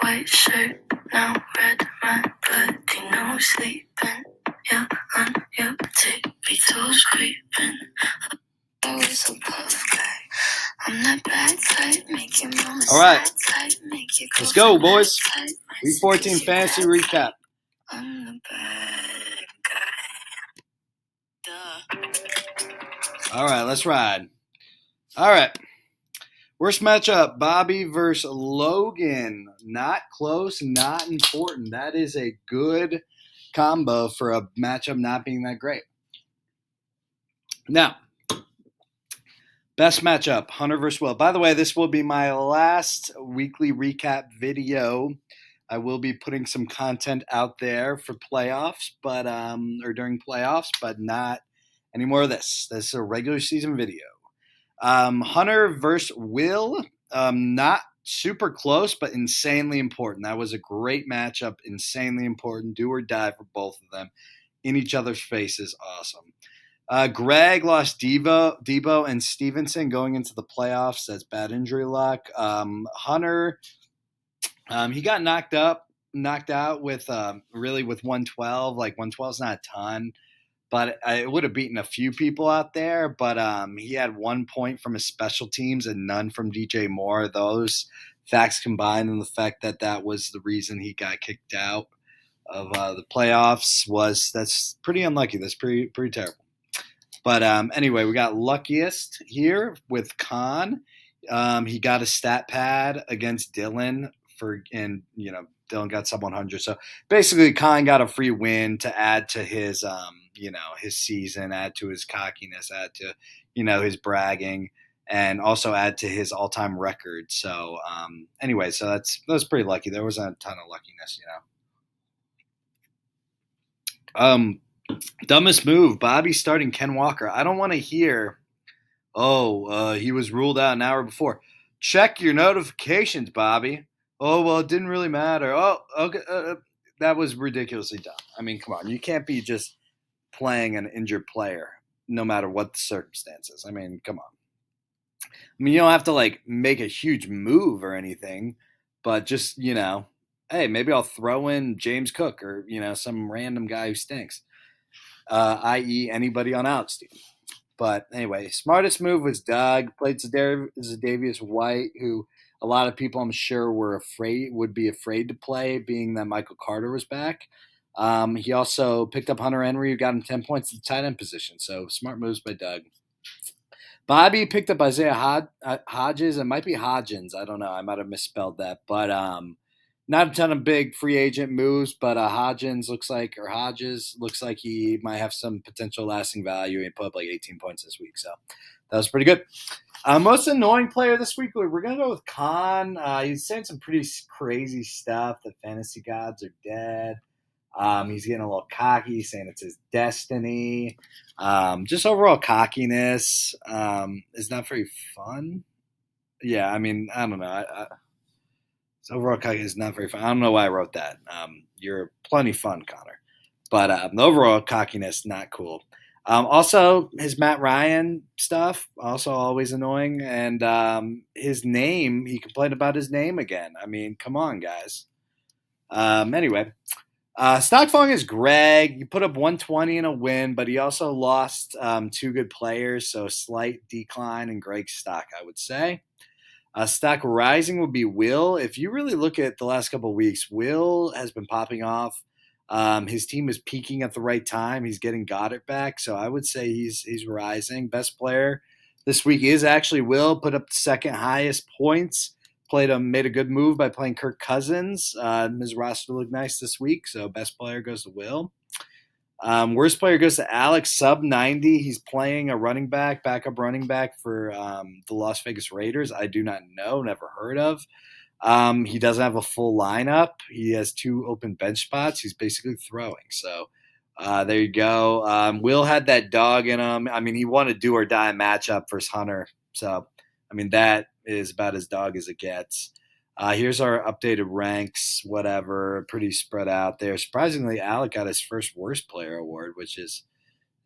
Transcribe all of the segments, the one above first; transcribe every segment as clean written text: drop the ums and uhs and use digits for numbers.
white shirt, now red, my bloody nose sleeping. Yeah, on your tippy toes creeping. Always a puff guy. I'm that bad type, make your mama All right. sad type, make your Let's go, girlfriend boys. mad type, Week 14 fantasy recap. I'm the bad guy. Duh. All right, let's ride. All right. Worst matchup, Bobby versus Logan. Not close, not important. That is a good combo for a matchup not being that great. Now, best matchup, Hunter versus Will. By the way, this will be my last weekly recap video. I will be putting some content out there for playoffs, but or during playoffs, but not any more of this. This is a regular season video. Hunter versus Will, not super close, but insanely important. That was a great matchup, insanely important. Do or die for both of them. In each other's faces, awesome. Greg lost Debo and Stevenson going into the playoffs. That's bad injury luck. Hunter, he got knocked out with really with 112. Like 112 is not a ton. But it would have beaten a few people out there. But he had 1 point from his special teams and none from DJ Moore. Those facts combined and the fact that that was the reason he got kicked out of the playoffs that's pretty unlucky. That's pretty terrible. But anyway, we got luckiest here with Khan. He got a stat pad against Dylan Dylan got sub 100. So basically, Khan got a free win to add to his his season, add to his cockiness, add to his bragging, and also add to his all-time record. So anyway, so that was pretty lucky. There wasn't a ton of luckiness, Dumbest move, Bobby starting Ken Walker. I don't want to hear, he was ruled out an hour before. Check your notifications, Bobby. Oh, well, it didn't really matter. Oh, okay. That was ridiculously dumb. I mean, come on. You can't be just playing an injured player no matter what the circumstances. I mean, come on. I mean, you don't have to, make a huge move or anything, but just, hey, maybe I'll throw in James Cook or, some random guy who stinks, i.e. anybody on outs team. But anyway, smartest move was Doug. Played Zadavius White, who a lot of people I'm sure would be afraid to play, being that Michael Carter was back. He also picked up Hunter Henry, who got him 10 points at the tight end position. So smart moves by Doug. Bobby picked up Isaiah Hodges. It might be Hodgins. I don't know. I might have misspelled that. But not a ton of big free agent moves, but Hodges looks like he might have some potential lasting value. He put up 18 points this week. So that was pretty good. Most annoying player this week, we're going to go with Khan. He's saying some pretty crazy stuff. The fantasy gods are dead. He's getting a little cocky, saying it's his destiny. Just overall cockiness is not very fun. Yeah, I mean, I don't know. Overall cockiness is not very fun. I don't know why I wrote that. You're plenty fun, Connor. But the overall cockiness, not cool. Also, his Matt Ryan stuff, also always annoying. And his name, he complained about his name again. I mean, come on, guys. Anyway, stock falling is Greg. He put up 120 in a win, but he also lost two good players, so a slight decline in Greg's stock, I would say. Stock rising would be Will. If you really look at the last couple of weeks, Will has been popping off. His team is peaking at the right time. He's getting Goddard back, so I would say he's rising. Best player this week is actually Will. Put up the second highest points. Made a good move by playing Kirk Cousins. His roster looked nice this week, so best player goes to Will. Worst player goes to Alex, sub 90. He's playing a backup running back for the Las Vegas Raiders. I do not know, never heard of. He doesn't have a full lineup. He has 2 open bench spots. He's basically throwing. So there you go. Will had that dog in him. I mean, he won a do or die matchup versus Hunter. So, I mean, that is about as dog as it gets. Here's our updated ranks, whatever, pretty spread out there. Surprisingly, Alec got his first worst player award, which is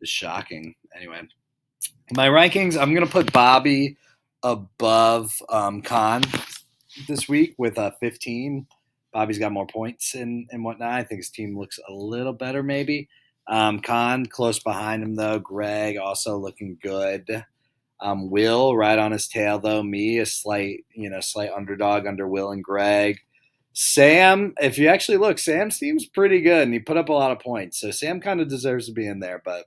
shocking. Anyway, my rankings, I'm going to put Bobby above Khan this week with 15. Bobby's got more points and whatnot. I think his team looks a little better, maybe. Khan close behind him though. Greg also looking good. Will right on his tail though. Me a slight underdog under Will and Greg. Sam, if you actually look, Sam seems pretty good and he put up a lot of points. So Sam kind of deserves to be in there. But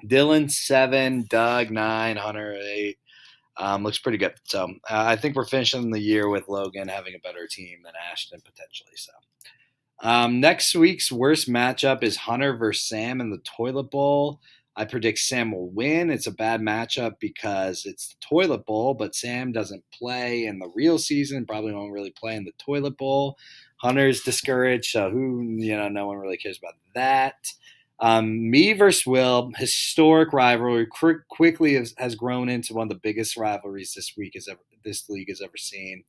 Dylan 7, Doug 9, Hunter 8. Looks pretty good. So I think we're finishing the year with Logan having a better team than Ashton potentially. So next week's worst matchup is Hunter versus Sam in the Toilet Bowl. I predict Sam will win. It's a bad matchup because it's the Toilet Bowl, but Sam doesn't play in the real season, probably won't really play in the Toilet Bowl. Hunter's discouraged, so no one really cares about that. Me versus Will, historic rivalry, quickly has grown into one of the biggest rivalries this league has ever seen.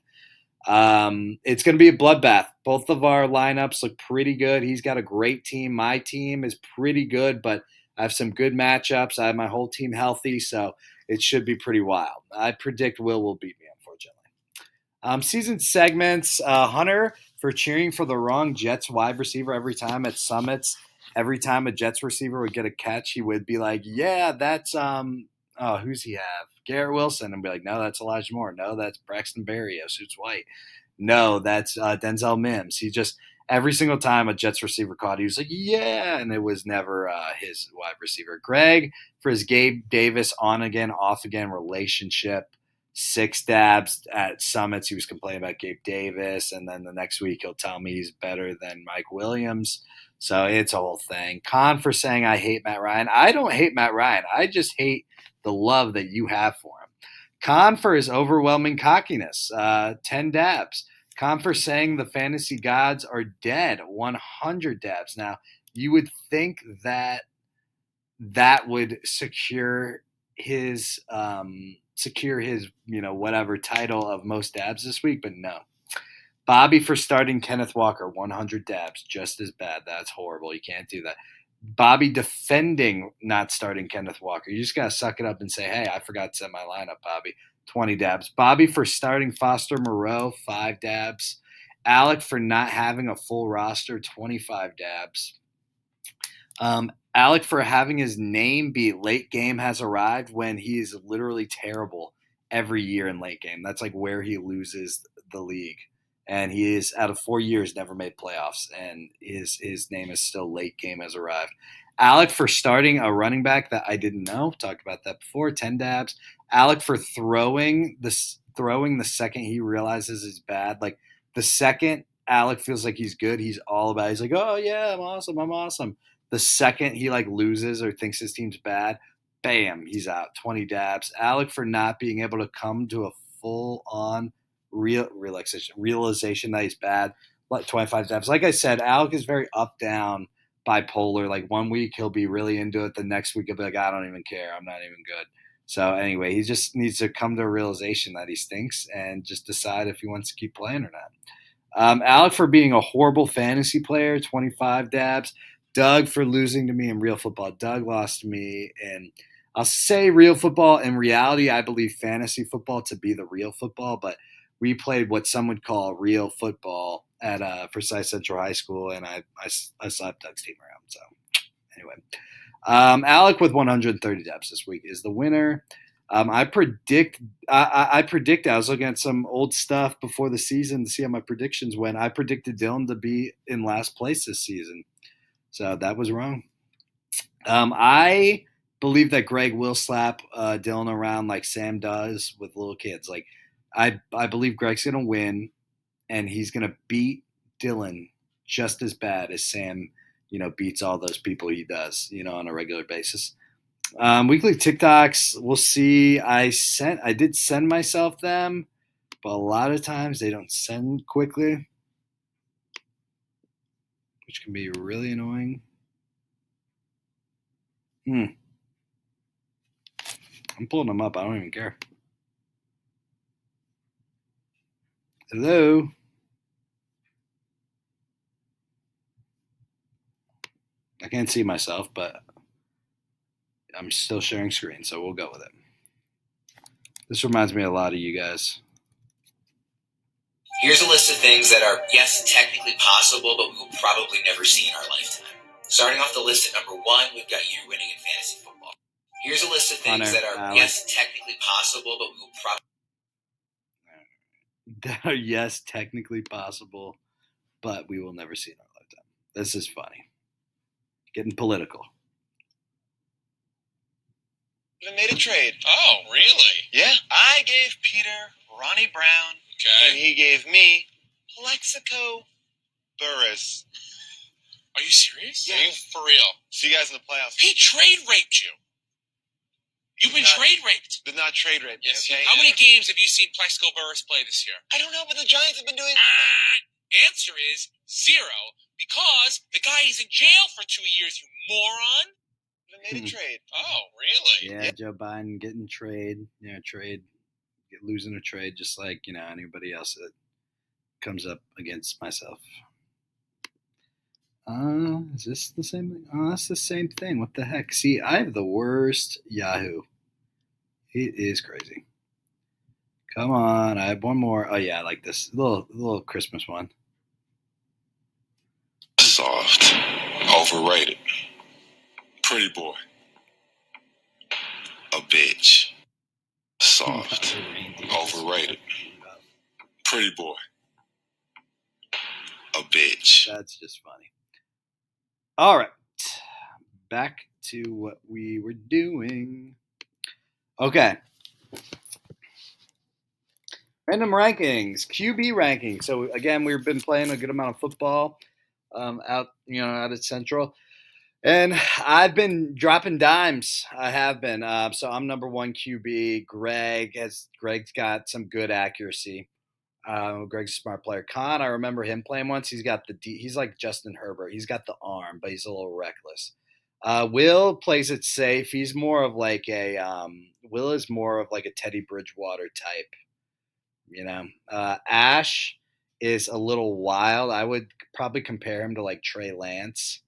It's going to be a bloodbath. Both of our lineups look pretty good. He's got a great team. My team is pretty good, but I have some good matchups. I have my whole team healthy, so it should be pretty wild. I predict will beat me, unfortunately. Season segments, Hunter for cheering for the wrong Jets wide receiver every time at Summits. Every time a Jets receiver would get a catch, he would be like, yeah, that's who's he have? Garrett Wilson. And be like, no, that's Elijah Moore. No, that's Braxton Berrios, suits white. No, that's Denzel Mims. He just, every single time a Jets receiver caught, he was like, yeah, and it was never his wide receiver. Greg for his Gabe Davis on again, off again relationship. 6 dabs at Summits. He was complaining about Gabe Davis, and then the next week he'll tell me he's better than Mike Williams. So it's a whole thing. Con for saying I hate Matt Ryan. I don't hate Matt Ryan. I just hate the love that you have for him. Con for his overwhelming cockiness. 10 dabs. Con for saying the fantasy gods are dead. 100 dabs. Now, you would think that would secure his whatever title of most dabs this week, but no. Bobby for starting Kenneth Walker, 100 dabs, just as bad. That's horrible. You can't do that. Bobby defending not starting Kenneth Walker. You just got to suck it up and say, hey, I forgot to set my lineup, Bobby. 20 dabs. Bobby for starting Foster Moreau, 5 dabs. Alec for not having a full roster, 25 dabs. Alec for having his name be late game has arrived when he is literally terrible every year in late game. That's like where he loses the league. And he is, out of 4 years, never made playoffs. And his name is still late game has arrived. Alec for starting a running back that I didn't know. Talked about that before. 10 dabs. Alec for throwing the second he realizes is bad. Like the second Alec feels like he's good, he's all about. He's like, oh yeah, I'm awesome. The second he like loses or thinks his team's bad, bam, he's out. 20 dabs. Alec for not being able to come to a full on realization that he's bad. 25 dabs. Like I said, Alec is very up down bipolar. Like 1 week he'll be really into it, the next week he'll be like, I don't even care, I'm not even good. So anyway, he just needs to come to a realization that he stinks and just decide if he wants to keep playing or not. Alec for being a horrible fantasy player, 25 dabs. Doug for losing to me in real football. Doug lost to me in, I'll say real football. In reality, I believe fantasy football to be the real football, but we played what some would call real football at Forsyth Central High School, and I slapped Doug's team around. So anyway, Alec with 130 dabs this week is the winner. I predict. I was looking at some old stuff before the season to see how my predictions went. I predicted Dylan to be in last place this season, so that was wrong. I believe that Greg will slap Dylan around like Sam does with little kids. Like I believe Greg's going to win, and he's going to beat Dylan just as bad as Sam, beats all those people he does, on a regular basis. Weekly TikToks, we'll see. I did send myself them, but a lot of times they don't send quickly, which can be really annoying. I'm pulling them up. I don't even care. Hello? I can't see myself, but I'm still sharing screen, so we'll go with it. This reminds me a lot of you guys. Here's a list of things that are, yes, technically possible, but we will probably never see in our lifetime. Starting off the list at number 1, we've got you winning in fantasy football. Here's a list of things that are, yes, technically possible, but we will probably that are yes, technically possible, but we will never see in our lifetime. This is funny. Getting political. Even made a trade. Oh, really? Yeah. I gave Peter Ronnie Brown, and Okay. he gave me Plexico Burris. Are you serious? Yeah. Are you for real? See you guys in the playoffs. He trade raped you. You've been trade raped. Did not trade rate. Yes. Okay. How many games have you seen Plexico Burris play this year? I don't know, but the Giants have been doing. Answer is 0, because the guy is in jail for 2 years, you moron. Even made a trade. Oh, really? Yeah, Joe Biden getting losing a trade, just like anybody else that comes up against myself. Is this the same thing? Oh, that's the same thing. What the heck? See, I have the worst Yahoo. It is crazy. Come on, I have one more. Oh yeah, I like this little Christmas one. Soft. Overrated. Pretty boy. A bitch. Soft. Overrated. Pretty boy. A bitch. That's just funny. All right, back to what we were doing. Okay. Random rankings, QB rankings. So again, we've been playing a good amount of football out at Central, and I've been dropping dimes. I have been. So I'm number 1 QB. Greg's got some good accuracy. Greg's a smart player. Con, I remember him playing once. He's got he's like Justin Herbert. He's got the arm, but he's a little reckless. Will plays it safe. He's more of like Will is more of like a Teddy Bridgewater type. Ash is a little wild. I would probably compare him to like Trey Lance.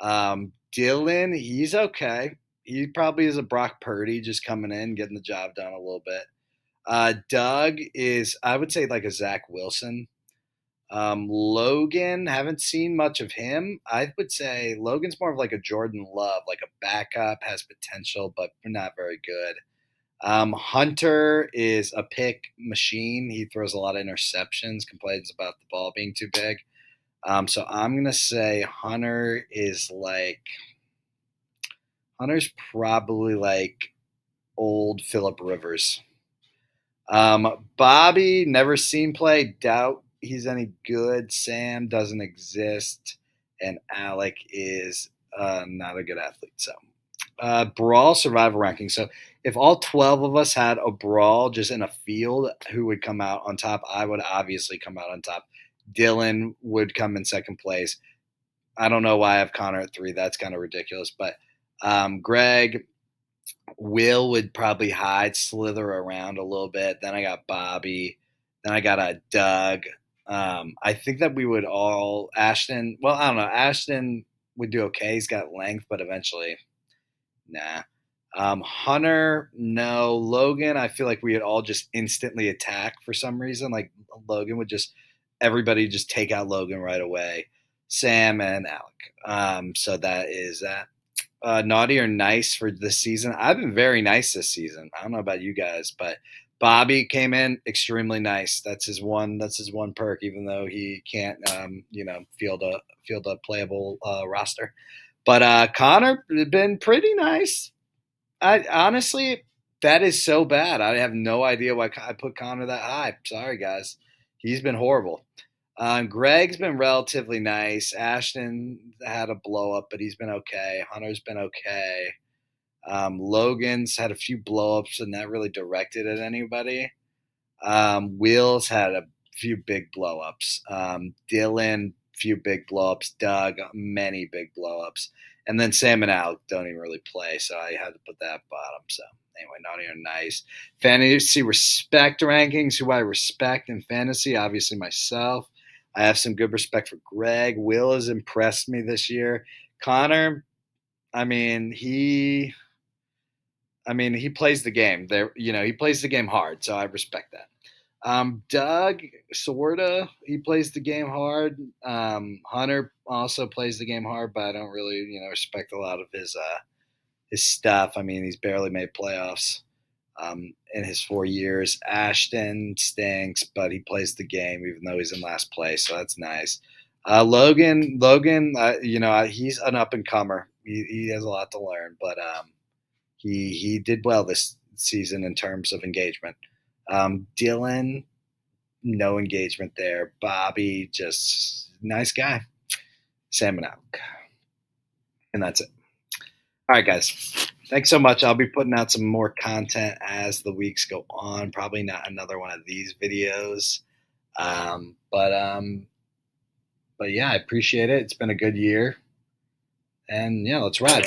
Dylan, he's okay. He probably is a Brock Purdy, just coming in, getting the job done a little bit. Doug is, I would say, like a Zach Wilson. Logan, haven't seen much of him. I would say Logan's more of like a Jordan Love, like a backup, has potential, but not very good. Hunter is a pick machine. He throws a lot of interceptions, complains about the ball being too big. So I'm going to say Hunter's probably like old Phillip Rivers. Bobby, never seen play. Doubt he's any good. Sam doesn't exist. And Alec is not a good athlete. So, brawl survival ranking. So, if all 12 of us had a brawl just in a field, who would come out on top? I would obviously come out on top. Dylan would come in second place. I don't know why I have Connor at 3. That's kind of ridiculous. But Greg, Will would probably slither around a little bit. Then I got Bobby. Then I got a Doug. I think that we would all Ashton. Well, I don't know. Ashton would do okay. He's got length, but eventually, nah. Hunter, no. Logan, I feel like we would all just instantly attack for some reason. Like Logan would everybody just take out Logan right away. Sam and Alec. So that is that. Naughty or nice for this season? I've been very nice this season. I don't know about you guys, but Bobby came in extremely nice. That's his one perk, even though he can't field a playable roster. But Connor been pretty nice. I honestly, that is so bad. I have no idea why I put Connor that high. Sorry guys, he's been horrible. Greg's been relatively nice. Ashton had a blow up, but he's been okay. Hunter's been okay. Logan's had a few blow ups and not really directed at anybody. Will's had a few big blow ups. Dylan, few big blow ups. Doug, many big blow ups. And then Sam and Alec don't even really play, so I had to put that bottom. So anyway, naughty or nice. Fantasy respect rankings, who I respect in fantasy, obviously myself. I have some good respect for Greg. Will has impressed me this year. Connor, he plays the game. He plays the game hard, so I respect that. Doug, sorta. He plays the game hard. Hunter also plays the game hard, but I don't really, respect a lot of his stuff. I mean, he's barely made playoffs in his 4 years. Ashton stinks, but he plays the game even though he's in last place, so that's nice. Logan, he's an up and comer. He has a lot to learn, but he did well this season in terms of engagement. Dylan, no engagement there. Bobby, just nice guy. Salmon out. And that's it. All right, guys. Thanks so much. I'll be putting out some more content as the weeks go on. Probably not another one of these videos. But yeah, I appreciate it. It's been a good year. And yeah, let's ride.